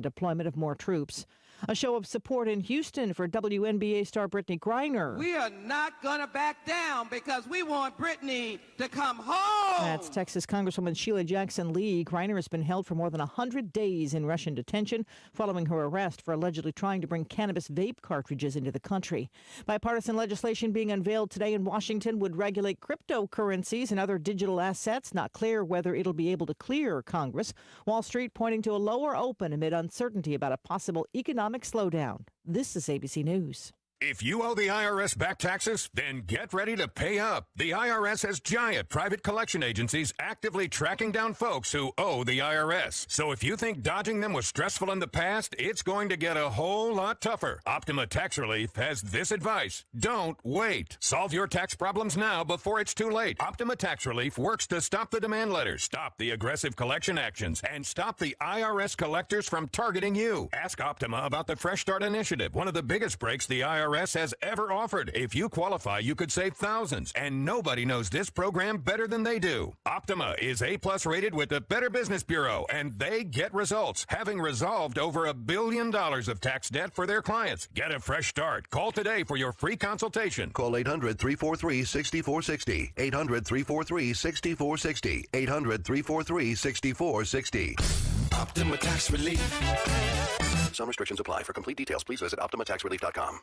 deployment of more troops. A show of support in Houston for WNBA star Brittany Griner. We are not going to back down because we want Brittany to come home. That's Texas Congresswoman Sheila Jackson Lee. Griner has been held for more than 100 days in Russian detention following her arrest for allegedly trying to bring cannabis vape cartridges into the country. Bipartisan legislation being unveiled today in Washington would regulate cryptocurrencies and other digital assets. Not clear whether it'll be able to clear Congress. Wall Street pointing to a lower open amid uncertainty about a possible economic slowdown. This is ABC News. If you owe the IRS back taxes, then get ready to pay up. The IRS has giant private collection agencies actively tracking down folks who owe the IRS. So if you think dodging them was stressful in the past, it's going to get a whole lot tougher. Optima Tax Relief has this advice. Don't wait. Solve your tax problems now before it's too late. Optima Tax Relief works to stop the demand letters, stop the aggressive collection actions, and stop the IRS collectors from targeting you. Ask Optima about the Fresh Start Initiative, one of the biggest breaks the IRS has ever offered. If you qualify, you could save thousands, and nobody knows this program better than they do. Optima is A+ rated with the Better Business Bureau, and they get results, having resolved over $1 billion of tax debt for their clients. Get a fresh start. Call today for your free consultation. Call 800-343-6460. 800-343-6460. 800-343-6460. Optima Tax Relief. Some restrictions apply. For complete details, please visit OptimaTaxRelief.com.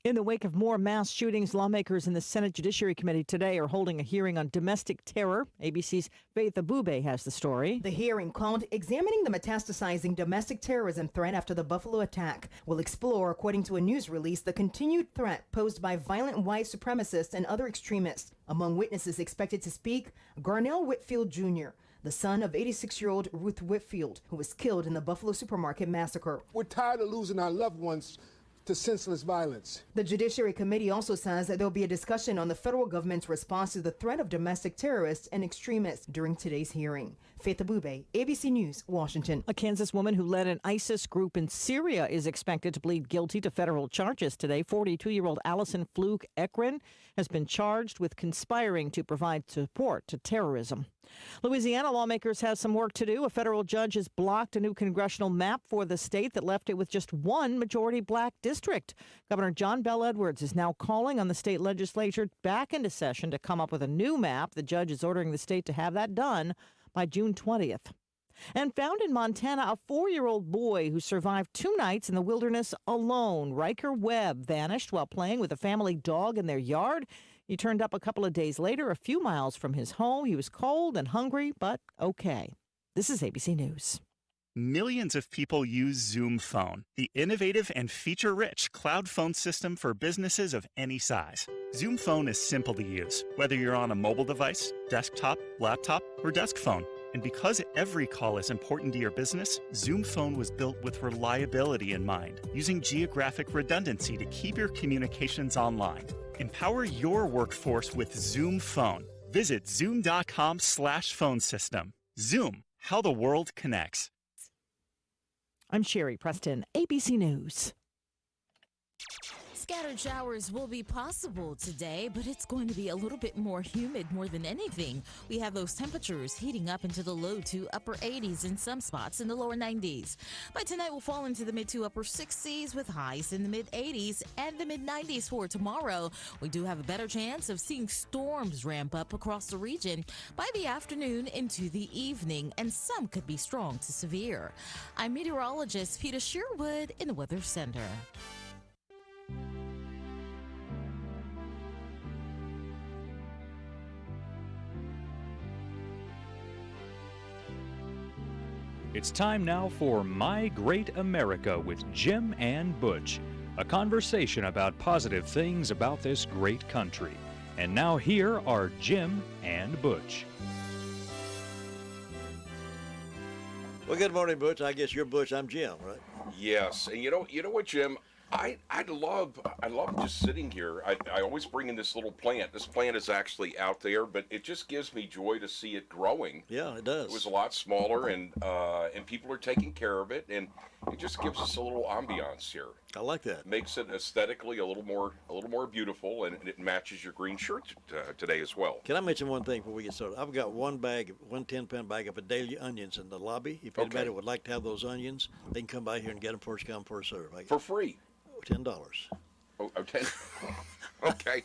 In the wake of more mass shootings, lawmakers in the Senate Judiciary Committee today are holding a hearing on domestic terror. ABC's Faith Abube has the story. The hearing, called Examining the Metastasizing Domestic Terrorism Threat After the Buffalo Attack, will explore, according to a news release, the continued threat posed by violent white supremacists and other extremists. Among witnesses expected to speak, Garnell Whitfield Jr., the son of 86-year-old Ruth Whitfield, who was killed in the Buffalo supermarket massacre. We're tired of losing our loved ones to senseless violence. The Judiciary Committee also says that there will be a discussion on the federal government's response to the threat of domestic terrorists and extremists during today's hearing. Faith Abube, ABC News, Washington. A Kansas woman who led an ISIS group in Syria is expected to plead guilty to federal charges today. 42-year-old Allison Fluke Ekren has been charged with conspiring to provide support to terrorism. Louisiana lawmakers have some work to do. A federal judge has blocked a new congressional map for the state that left it with just one majority black district. Governor John Bel Edwards is now calling on the state legislature back into session to come up with a new map. The judge is ordering the state to have that done by June 20th. And found in Montana, a 4-year-old boy who survived 2 nights in the wilderness alone. Riker Webb vanished while playing with a family dog in their yard. He turned up a couple of days later, a few miles from his home. He was cold and hungry, but okay. This is ABC News. Millions of people use Zoom Phone, the innovative and feature-rich cloud phone system for businesses of any size. Zoom Phone is simple to use, whether you're on a mobile device, desktop, laptop, or desk phone. And because every call is important to your business, Zoom Phone was built with reliability in mind, using geographic redundancy to keep your communications online. Empower your workforce with Zoom Phone. Visit zoom.com/phone system. Zoom, how the world connects. I'm Sherry Preston, ABC News. Scattered showers will be possible today, but it's going to be a little bit more humid more than anything. We have those temperatures heating up into the low to upper 80s in some spots in the lower 90s. By tonight, we'll fall into the mid to upper 60s with highs in the mid 80s and the mid 90s for tomorrow. We do have a better chance of seeing storms ramp up across the region by the afternoon into the evening, and some could be strong to severe. I'm meteorologist Peter Sherwood in the Weather Center. It's time now for My Great America with Jim and Butch, a conversation about positive things about this great country. And now here are Jim and Butch. Well, good morning, Butch. I guess you're Butch, I'm Jim, right? Yes, and you know what, Jim? I love just sitting here. I always bring in this little plant. This plant is actually out there, but it just gives me joy to see it growing. Yeah, it does. It was a lot smaller, and people are taking care of it. And It just gives us a little ambiance here. I like that. Makes it aesthetically a little more beautiful, and it matches your green shirt today as well. Can I mention one thing before we get started? I've got one 10-pound bag of daily onions in the lobby. If anybody would like to have those onions, they can come by here and get them first come, first serve. For free? $10. Oh, 10. Okay.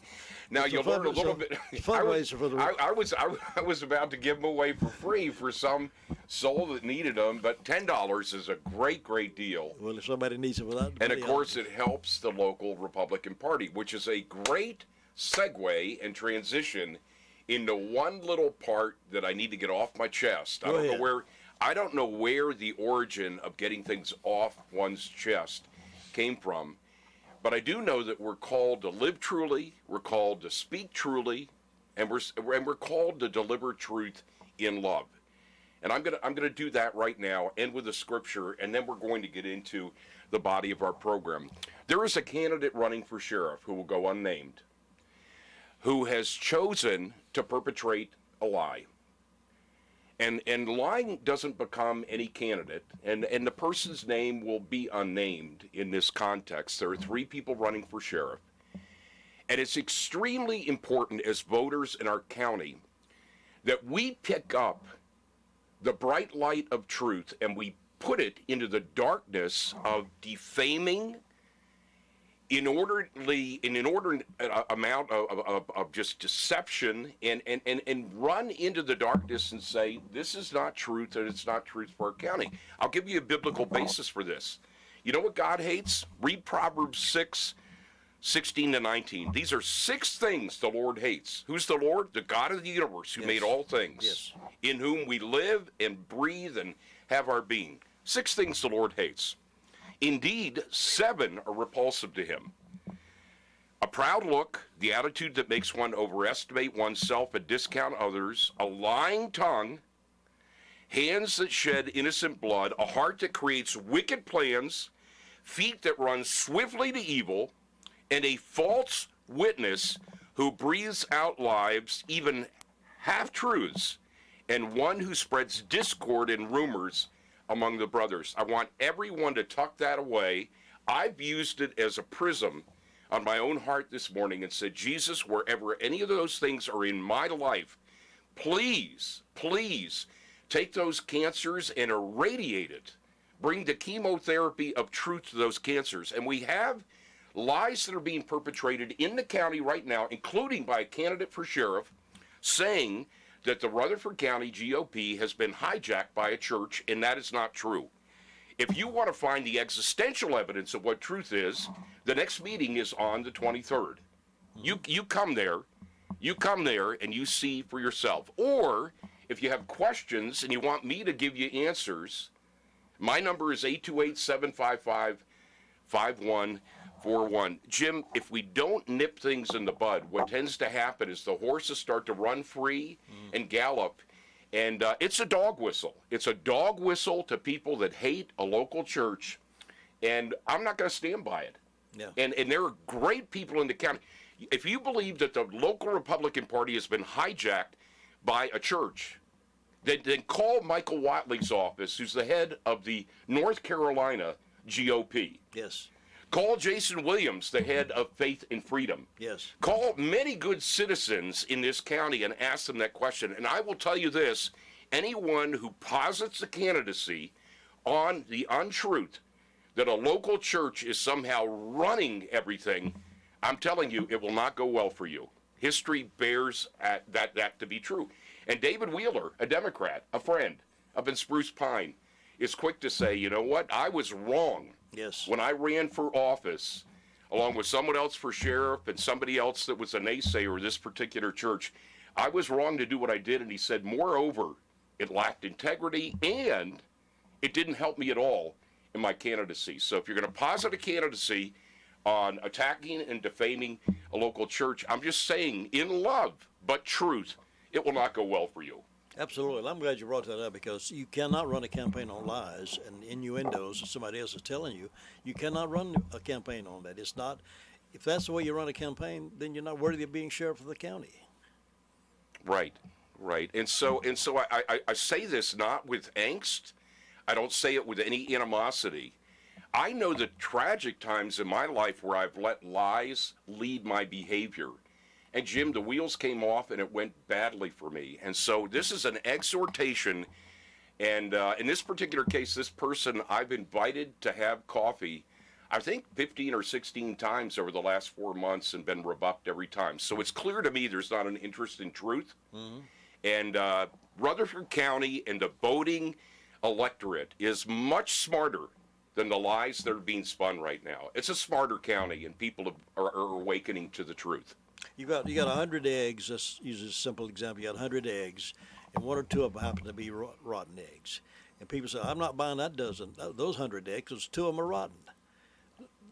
Now you'll learn a little bit. Fundraiser for the. I was about to give them away for free for some soul that needed them, but $10 is a great deal. Well, if somebody needs it without. And of course, it helps the local Republican Party, which is a great segue and transition into one little part that I need to get off my chest. I don't know where the origin of getting things off one's chest came from. But I do know that we're called to live truly, we're called to speak truly, and we're called to deliver truth in love. And I'm gonna do that right now, end with a scripture, and then we're going to get into the body of our program. There is a candidate running for sheriff who will go unnamed, who has chosen to perpetrate a lie. And lying doesn't become any candidate, and the person's name will be unnamed in this context. There are 3 people running for sheriff, and it's extremely important as voters in our county that we pick up the bright light of truth and we put it into the darkness of defaming, inordinate amount of just deception, and run into the darkness and say, this is not truth, and it's not truth for our county. I'll give you a biblical basis for this. You know what God hates? Read Proverbs 6:16-19. These are 6 things the Lord hates. Who's the Lord? The God of the universe, who made all things, in whom we live and breathe and have our being. 6 things the Lord hates. Indeed, 7 are repulsive to him. A proud look, the attitude that makes one overestimate oneself and discount others, a lying tongue, hands that shed innocent blood, a heart that creates wicked plans, feet that run swiftly to evil, and a false witness who breathes out lies, even half-truths, and one who spreads discord and rumors among the brothers. I want everyone to tuck that away. I've used it as a prism on my own heart this morning and said, Jesus, wherever any of those things are in my life, please take those cancers and irradiate it. Bring the chemotherapy of truth to those cancers. And we have lies that are being perpetrated in the county right now, including by a candidate for sheriff, saying that the Rutherford County GOP has been hijacked by a church, and that is not true. If you want to find the existential evidence of what truth is, the next meeting is on the 23rd. You come there, and you see for yourself. Or if you have questions and you want me to give you answers, my number is 828-755-5141. Jim, if we don't nip things in the bud, what tends to happen is the horses start to run free and gallop, and it's a dog whistle. It's a dog whistle to people that hate a local church, and I'm not going to stand by it. Yeah. And there are great people in the county. If you believe that the local Republican Party has been hijacked by a church, then call Michael Watley's office, who's the head of the North Carolina GOP. Yes. Call Jason Williams, the head of Faith and Freedom. Yes. Call many good citizens in this county and ask them that question. And I will tell you this, anyone who posits the candidacy on the untruth that a local church is somehow running everything, I'm telling you, it will not go well for you. History bears that to be true. And David Wheeler, a Democrat, a friend up in Spruce Pine, is quick to say, you know what, I was wrong. Yes. When I ran for office, along with someone else for sheriff and somebody else that was a naysayer of this particular church, I was wrong to do what I did. And he said, moreover, it lacked integrity and it didn't help me at all in my candidacy. So if you're going to posit a candidacy on attacking and defaming a local church, I'm just saying, in love but truth, it will not go well for you. Absolutely. I'm glad you brought that up, because you cannot run a campaign on lies and innuendos that somebody else is telling you. You cannot run a campaign on that. It's not, if that's the way you run a campaign, then you're not worthy of being sheriff of the county. Right. And so I say this not with angst. I don't say it with any animosity. I know the tragic times in my life where I've let lies lead my behavior. And Jim, the wheels came off and it went badly for me. And so this is an exhortation. And in this particular case, this person, I've invited to have coffee, I think 15 or 16 times over the last 4 months and been rebuffed every time. So it's clear to me there's not an interest in truth. Mm-hmm. And Rutherford County and the voting electorate is much smarter than the lies that are being spun right now. It's a smarter county, and people are awakening to the truth. You got 100 eggs. Let's use a simple example. You got 100 eggs, and 1 or 2 of them happen to be rotten eggs. And people say, I'm not buying those 100 eggs because 2 of them are rotten.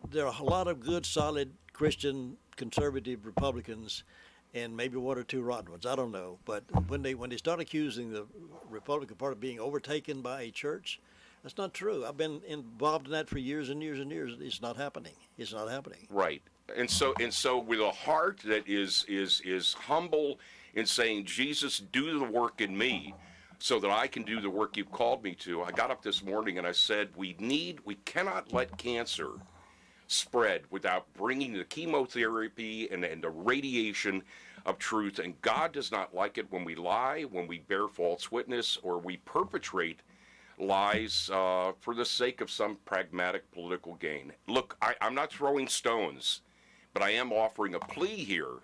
There are a lot of good, solid Christian, conservative Republicans, and maybe 1 or 2 rotten ones. I don't know. But when they start accusing the Republican Party of being overtaken by a church, that's not true. I've been involved in that for years and years and years. It's not happening. It's not happening. Right. And so with a heart that is humble in saying, Jesus, do the work in me so that I can do the work you've called me to. I got up this morning and I said, we cannot let cancer spread without bringing the chemotherapy and the radiation of truth. And God does not like it when we lie, when we bear false witness, or we perpetrate lies for the sake of some pragmatic political gain. Look, I'm not throwing stones, but I am offering a plea here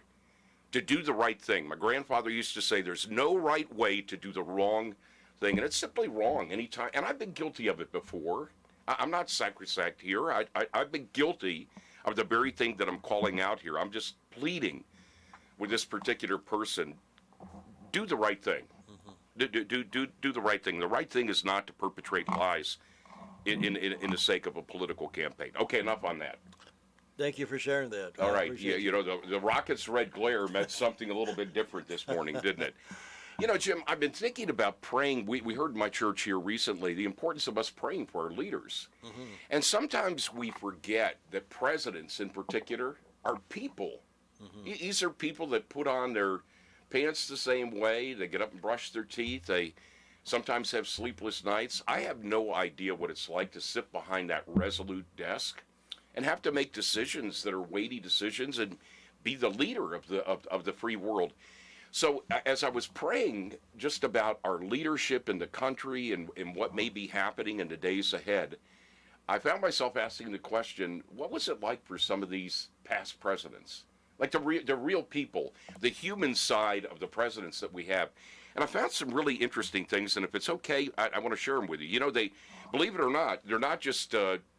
to do the right thing. My grandfather used to say there's no right way to do the wrong thing, and it's simply wrong anytime. And I've been guilty of it before. I'm not sacrosanct here. I've been guilty of the very thing that I'm calling out here. I'm just pleading with this particular person. Do the right thing. Do the right thing. The right thing is not to perpetrate lies in the sake of a political campaign. Okay, enough on that. Thank you for sharing that. All right. Yeah, the rocket's red glare meant something a little bit different this morning, didn't it? Jim, I've been thinking about praying. We heard in my church here recently the importance of us praying for our leaders. Mm-hmm. And sometimes we forget that presidents in particular are people. Mm-hmm. These are people that put on their pants the same way. They get up and brush their teeth. They sometimes have sleepless nights. I have no idea what it's like to sit behind that resolute desk and have to make decisions that are weighty decisions and be the leader of the free world. So as I was praying just about our leadership in the country and what may be happening in the days ahead, I found myself asking the question, what was it like for some of these past presidents? Like the real people, the human side of the presidents that we have. And I found some really interesting things, and if it's okay, I want to share them with you. They, believe it or not, they're not just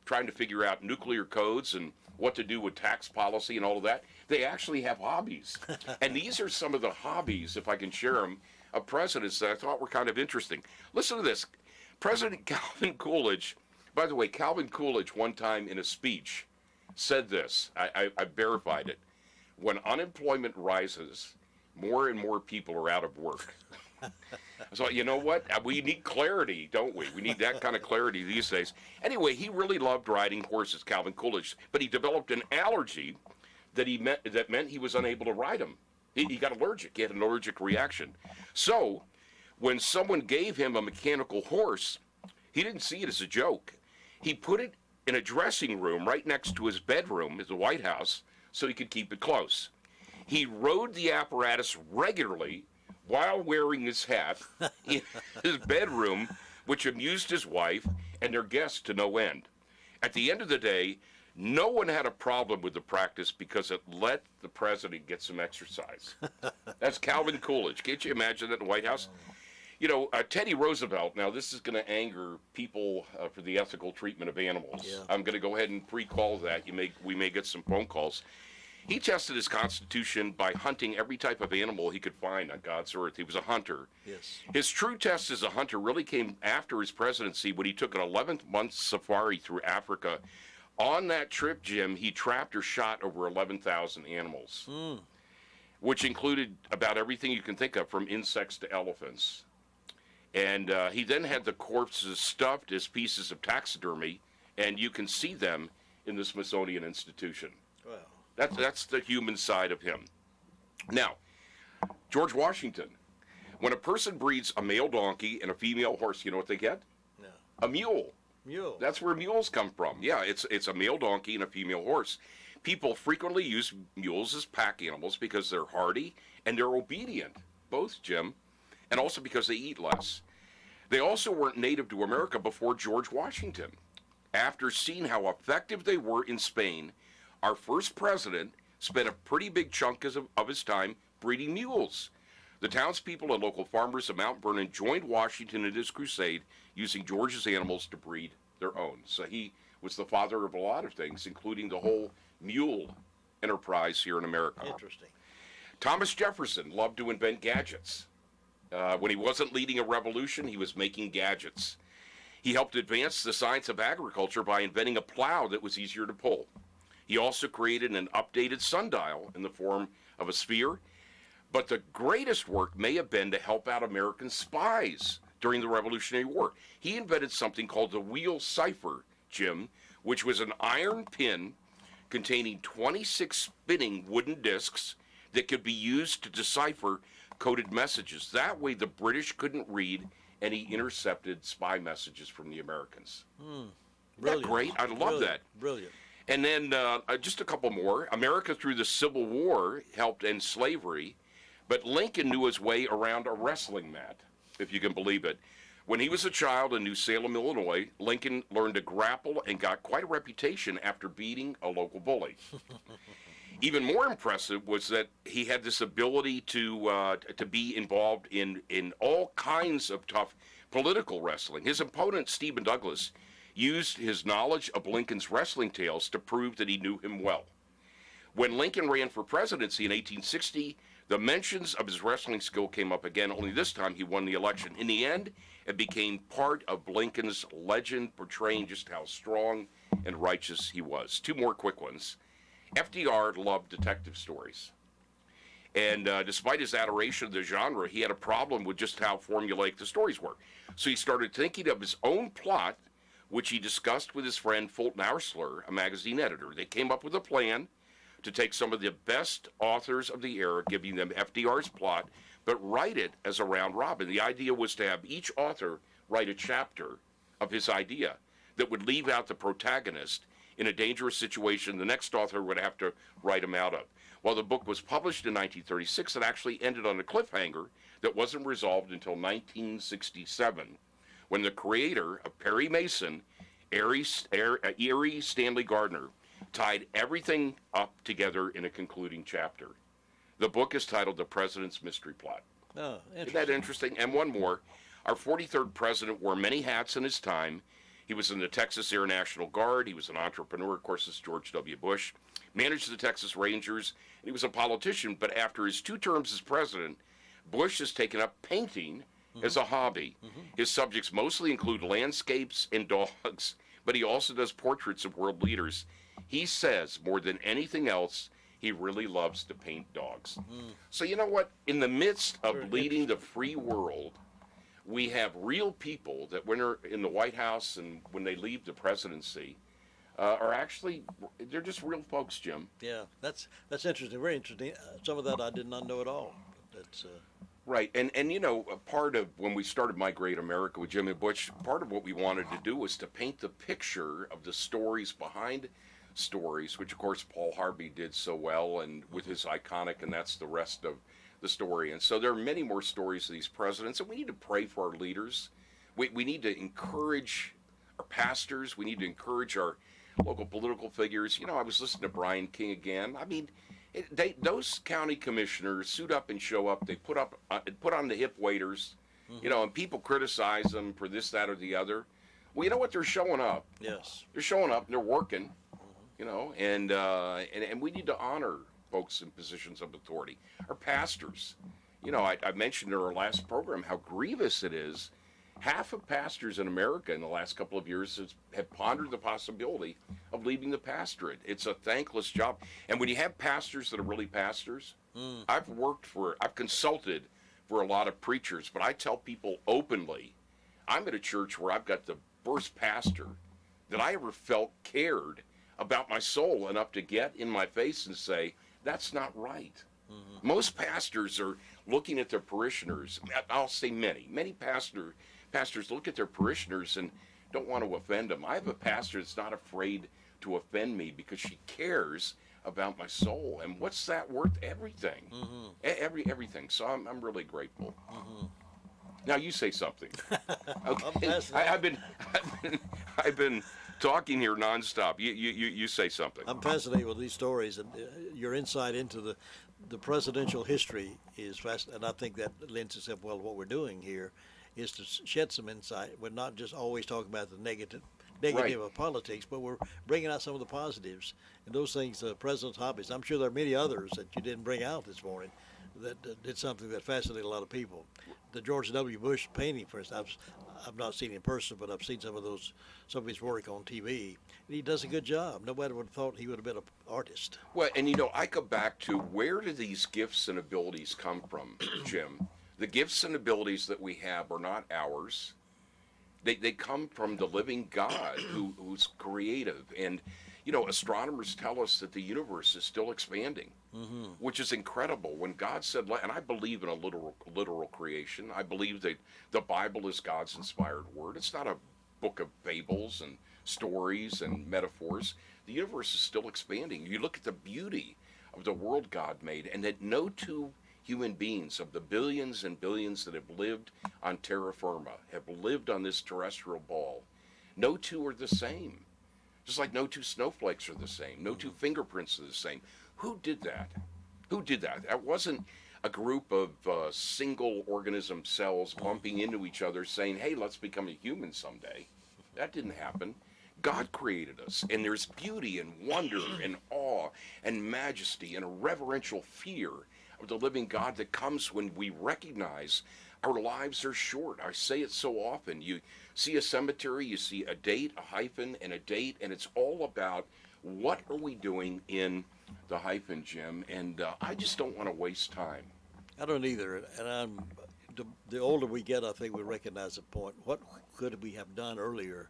trying to figure out nuclear codes and what to do with tax policy and all of that. They actually have hobbies. And these are some of the hobbies, if I can share them, of presidents that I thought were kind of interesting. Listen to this. President Calvin Coolidge, by the way, Calvin Coolidge one time in a speech said this. I verified it. When unemployment rises, more and more people are out of work. So you know what? We need clarity, don't we? We need that kind of clarity these days. Anyway, he really loved riding horses, Calvin Coolidge, but he developed an allergy that meant he was unable to ride them. He got allergic. He had an allergic reaction. So when someone gave him a mechanical horse, he didn't see it as a joke. He put it in a dressing room right next to his bedroom at the White House so he could keep it close. He rode the apparatus regularly while wearing his hat in his bedroom, which amused his wife and their guests to no end. At the end of the day, no one had a problem with the practice because it let the president get some exercise. That's Calvin Coolidge. Can't you imagine that in the White House? Teddy Roosevelt, now this is going to anger people for the ethical treatment of animals. Yeah. I'm going to go ahead and pre-call that. We may get some phone calls. He tested his constitution by hunting every type of animal he could find on God's earth. He was a hunter. Yes. His true test as a hunter really came after his presidency when he took an 11-month safari through Africa. On that trip, Jim, he trapped or shot over 11,000 animals, which included about everything you can think of, from insects to elephants. And he then had the corpses stuffed as pieces of taxidermy, and you can see them in the Smithsonian Institution. Wow. That's the human side of him. Now, George Washington, when a person breeds a male donkey and a female horse, you know what they get? No. A mule. Mule. That's where mules come from. Yeah, it's a male donkey and a female horse. People frequently use mules as pack animals because they're hardy and they're obedient, both, Jim, and also because they eat less. They also weren't native to America before George Washington. After seeing how effective they were in Spain, our first president spent a pretty big chunk of his time breeding mules. The townspeople and local farmers of Mount Vernon joined Washington in his crusade, using George's animals to breed their own. So he was the father of a lot of things, including the whole mule enterprise here in America. Interesting. Thomas Jefferson loved to invent gadgets. When he wasn't leading a revolution, he was making gadgets. He helped advance the science of agriculture by inventing a plow that was easier to pull. He also created an updated sundial in the form of a sphere. But the greatest work may have been to help out American spies during the Revolutionary War. He invented something called the wheel cipher, Jim, which was an iron pin containing 26 spinning wooden discs that could be used to decipher coded messages. That way the British couldn't read any intercepted spy messages from the Americans. Isn't that great? I love that. Brilliant. And then just a couple more. America, through the Civil War, helped end slavery, but Lincoln knew his way around a wrestling mat, if you can believe it. When he was a child in New Salem, Illinois, Lincoln learned to grapple and got quite a reputation after beating a local bully. Even more impressive was that he had this ability to be involved in all kinds of tough political wrestling. His opponent, Stephen Douglas, used his knowledge of Lincoln's wrestling tales to prove that he knew him well. When Lincoln ran for presidency in 1860, the mentions of his wrestling skill came up again, only this time he won the election. In the end, it became part of Lincoln's legend, portraying just how strong and righteous he was. Two more quick ones. FDR loved detective stories. And despite his adoration of the genre, he had a problem with just how formulaic the stories were. So he started thinking of his own plot, which he discussed with his friend Fulton Oursler, a magazine editor. They came up with a plan to take some of the best authors of the era, giving them FDR's plot, but write it as a round robin. The idea was to have each author write a chapter of his idea that would leave out the protagonist in a dangerous situation the next author would have to write him out of. While the book was published in 1936, it actually ended on a cliffhanger that wasn't resolved until 1967, when the creator of Perry Mason, Erie Stanley Gardner, tied everything up together in a concluding chapter. The book is titled The President's Mystery Plot. Oh, Isn't that interesting? And one more. Our 43rd president wore many hats in his time. He was in the Texas Air National Guard. He was an entrepreneur. Of course, it's George W. Bush. Managed the Texas Rangers. And he was a politician. But after his 2 terms as president, Bush has taken up painting as a hobby. His subjects mostly include landscapes and dogs, but he also does portraits of world leaders. He says, more than anything else, he really loves to paint dogs. So you know what? In the midst of leading the free world, we have real people that when they're in the White House and when they leave the presidency, are actually, they're just real folks, Jim. Yeah, that's interesting, very interesting. Some of that I did not know at all. That's Right, and you know, a part of when we started My Great America with Jimmy Bush, part of what we wanted to do was to paint the picture of the stories behind stories, which of course Paul Harvey did so well, and with his iconic, and that's the rest of the story. And so there are many more stories of these presidents, and we need to pray for our leaders. We need to encourage our pastors. We need to encourage our local political figures. You know, I was listening to Brian King again. I mean, those county commissioners suit up and show up. They put on the hip waders, you know, and people criticize them for this, that, or the other. Well, you know what? They're showing up. Yes. They're showing up. And they're working. You know, and we need to honor folks in positions of authority. Our pastors. You know, I mentioned in our last program how grievous it is. Half of pastors in America in the last couple of years have pondered the possibility of leaving the pastorate. It's a thankless job. And when you have pastors that are really pastors, I've consulted for a lot of preachers, but I tell people openly, I'm at a church where I've got the first pastor that I ever felt cared about my soul enough to get in my face and say, that's not right. Most pastors are looking at their parishioners. I'll say many pastors look at their parishioners and don't want to offend them. I have a pastor that's not afraid to offend me because she cares about my soul. And what's that worth? Everything. Everything. So I'm really grateful. Now you say something. Okay. I've been talking here nonstop. You say something. I'm fascinated with these stories, and your insight into the presidential history is fascinating. And I think that lends itself well to what we're doing here, is to shed some insight. We're not just always talking about the negative Right. of politics, but we're bringing out some of the positives. And those things, president's hobbies. I'm sure there are many others that you didn't bring out this morning that did something that fascinated a lot of people. The George W. Bush painting, for instance, I've not seen it in person, but I've seen some of his work on TV. And he does a good job. Nobody would have thought he would have been an artist. Well, and I go back to, where do these gifts and abilities come from, Jim? The gifts and abilities that we have are not ours. They come from the living God who's creative. And, astronomers tell us that the universe is still expanding, which is incredible. When God said, and I believe in a literal creation. I believe that the Bible is God's inspired word. It's not a book of fables and stories and metaphors. The universe is still expanding. You look at the beauty of the world God made, and that no two human beings of the billions and billions that have lived on terra firma, have lived on this terrestrial ball, no two are the same. Just like no two snowflakes are the same, no two fingerprints are the same. Who did that? Who did that? That wasn't a group of single organism cells bumping into each other saying, hey, let's become a human someday. That didn't happen. God created us, and there's beauty and wonder and awe and majesty and a reverential fear of the living God that comes when we recognize our lives are short. I say it so often. You see a cemetery, you see a date, a hyphen, and a date, and it's all about what are we doing in the hyphen, Jim, and I just don't want to waste time. I don't either, and the older we get, I think we recognize the point. What could we have done earlier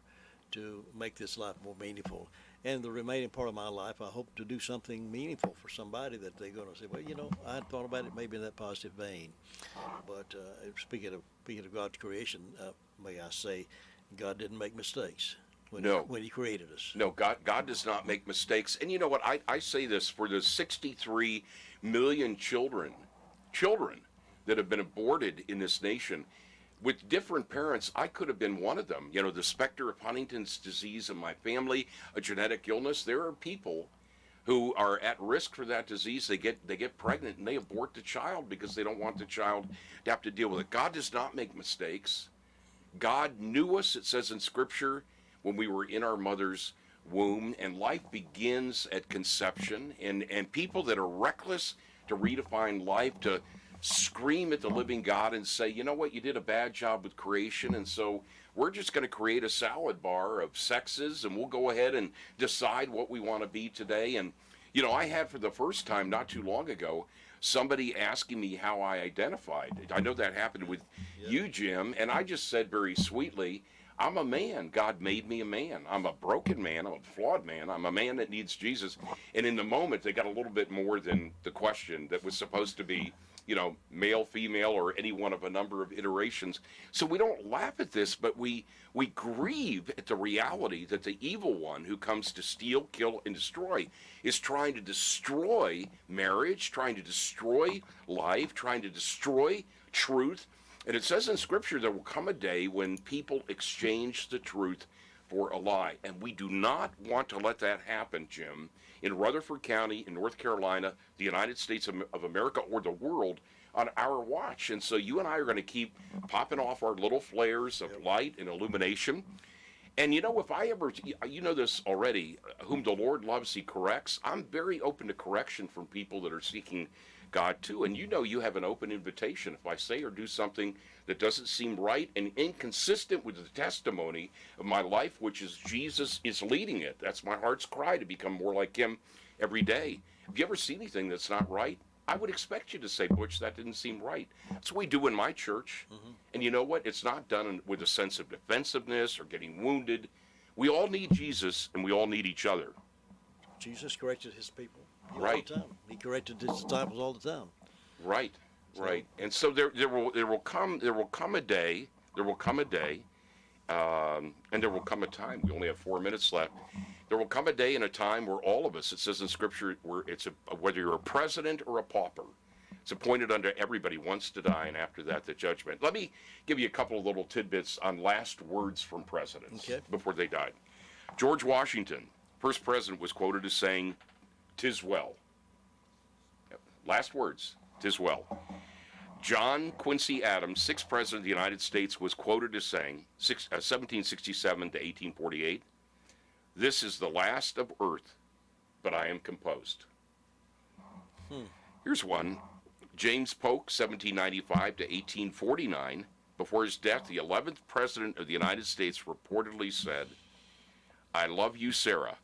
to make this life more meaningful? And the remaining part of my life, I hope to do something meaningful for somebody that they're going to say, well, I hadn't thought about it maybe in that positive vein. But speaking of God's creation, may I say, God didn't make mistakes when he created us. No, God does not make mistakes. And you know what? I say this for the 63 million children that have been aborted in this nation. With different parents, I could have been one of them. The specter of Huntington's disease in my family, a genetic illness. There are people who are at risk for that disease. They get pregnant and they abort the child because they don't want the child to have to deal with it. God does not make mistakes. God knew us, it says in Scripture, when we were in our mother's womb, and life begins at conception. And people that are reckless to redefine life, to scream at the living God and say, you know what, you did a bad job with creation, and so we're just going to create a salad bar of sexes, and we'll go ahead and decide what we want to be today. And, I had for the first time not too long ago somebody asking me how I identified. I know that happened with you, Jim, and I just said very sweetly, I'm a man. God made me a man. I'm a broken man. I'm a flawed man. I'm a man that needs Jesus. And in the moment, they got a little bit more than the question that was supposed to be, male, female, or any one of a number of iterations. So we don't laugh at this, but we grieve at the reality that the evil one who comes to steal, kill, and destroy is trying to destroy marriage, trying to destroy life, trying to destroy truth. And it says in Scripture there will come a day when people exchange the truth for a lie. And we do not want to let that happen, Jim, in Rutherford County, in North Carolina, the United States of America, or the world on our watch. And so you and I are going to keep popping off our little flares of light and illumination. And if I ever, this already, whom the Lord loves, he corrects. I'm very open to correction from people that are seeking God too. And you have an open invitation. If I say or do something that doesn't seem right and inconsistent with the testimony of my life, which is Jesus is leading it. That's my heart's cry, to become more like him every day. If you ever see anything that's not right, I would expect you to say, Butch, that didn't seem right. That's what we do in my church. And you know what? It's not done with a sense of defensiveness or getting wounded. We all need Jesus, and we all need each other. Jesus corrected his people. Right. All the time. He corrected his disciples all the time. Right. Right. And so there will come a day, And there will come a time, we only have 4 minutes left, there will come a day and a time where all of us, it says in Scripture, where whether you're a president or a pauper, it's appointed unto everybody once to die, and after that, the judgment. Let me give you a couple of little tidbits on last words from presidents before they died. George Washington, first president, was quoted as saying, "'Tis well." Last words, "'Tis well." John Quincy Adams, sixth president of the United States, was quoted as saying, 1767 to 1848, "This is the last of earth, but I am composed." Here's one. James Polk, 1795 to 1849, before his death, the 11th president of the United States reportedly said, "I love you, Sarah,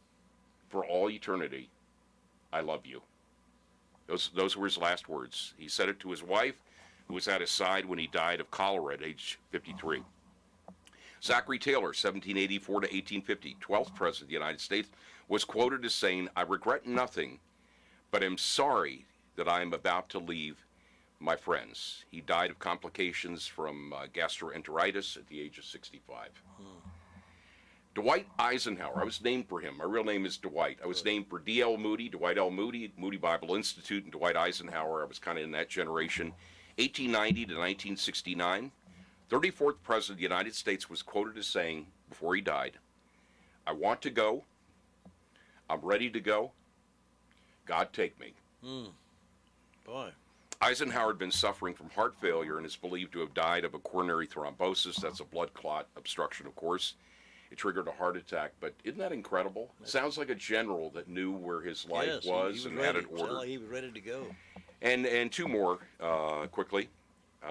for all eternity. I love you." Those were his last words. He said it to his wife, who was at his side when he died of cholera at age 53. Zachary Taylor, 1784 to 1850, 12th president of the United States, was quoted as saying, "I regret nothing, but am sorry that I am about to leave my friends." He died of complications from gastroenteritis at the age of 65. Dwight Eisenhower, I was named for him. My real name is Dwight. I was named for D.L. Moody, Dwight L. Moody, Moody Bible Institute, and Dwight Eisenhower. I was kind of in that generation. 1890 to 1969, 34th president of the United States, was quoted as saying, before he died, "I want to go. I'm ready to go. God take me." Boy. Eisenhower had been suffering from heart failure and is believed to have died of a coronary thrombosis. That's a blood clot obstruction, of course. It triggered a heart attack, but isn't that incredible? Sounds like a general that knew where his life was and had it ordered. Like he was ready to go. And two more quickly.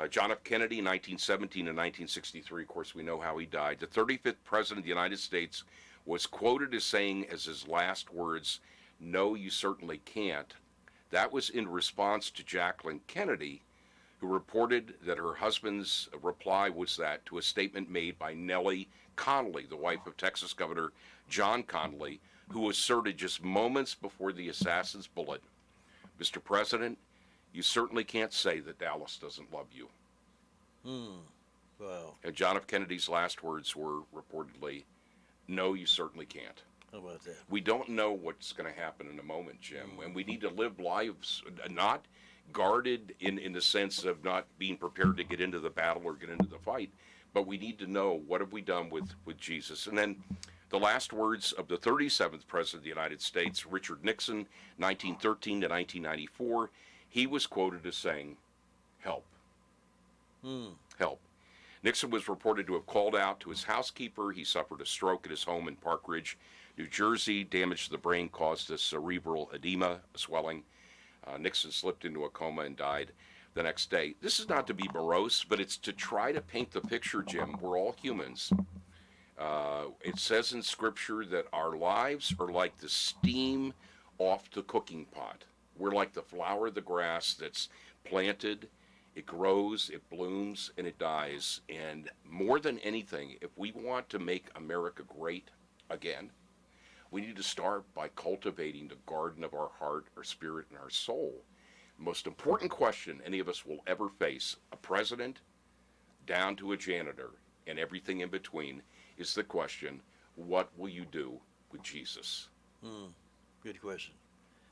John F. Kennedy, 1917 and 1963. Of course, we know how he died. The 35th president of the United States was quoted as saying as his last words, "No, you certainly can't." That was in response to Jacqueline Kennedy, who reported that her husband's reply was that to a statement made by Nellie Connally, the wife of Texas Governor John Connally, who asserted just moments before the assassin's bullet, "Mr. President, you certainly can't say that Dallas doesn't love you." Wow. And John F. Kennedy's last words were reportedly, "No, you certainly can't." How about that? We don't know what's going to happen in a moment, Jim, and we need to live lives not guarded in the sense of not being prepared to get into the battle or get into the fight, but we need to know, what have we done with Jesus? And then the last words of the 37th president of the United States, Richard Nixon, 1913 to 1994, he was quoted as saying, "Help. Help." Nixon was reported to have called out to his housekeeper. He suffered a stroke at his home in Park Ridge, New Jersey. Damage to the brain caused a cerebral edema, a swelling. Nixon slipped into a coma and died the next day. This is not to be morose, but it's to try to paint the picture, Jim. We're all humans. It says in Scripture that our lives are like the steam off the cooking pot. We're like the flower of the grass that's planted, it grows, it blooms, and it dies. And more than anything, if we want to make America great again, we need to start by cultivating the garden of our heart, our spirit, and our soul. The most important question any of us will ever face, a president down to a janitor and everything in between, is the question, what will you do with Jesus? Good question.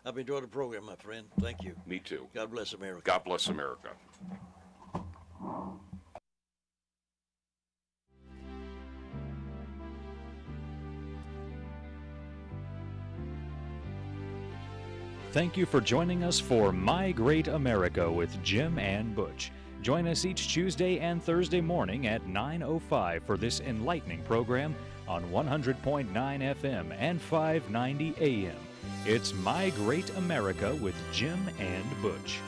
I've enjoyed the program, my friend. Thank you. Me too. God bless America. God bless America. Thank you for joining us for My Great America with Jim and Butch. Join us each Tuesday and Thursday morning at 9:05 for this enlightening program on 100.9 FM and 590 AM. It's My Great America with Jim and Butch.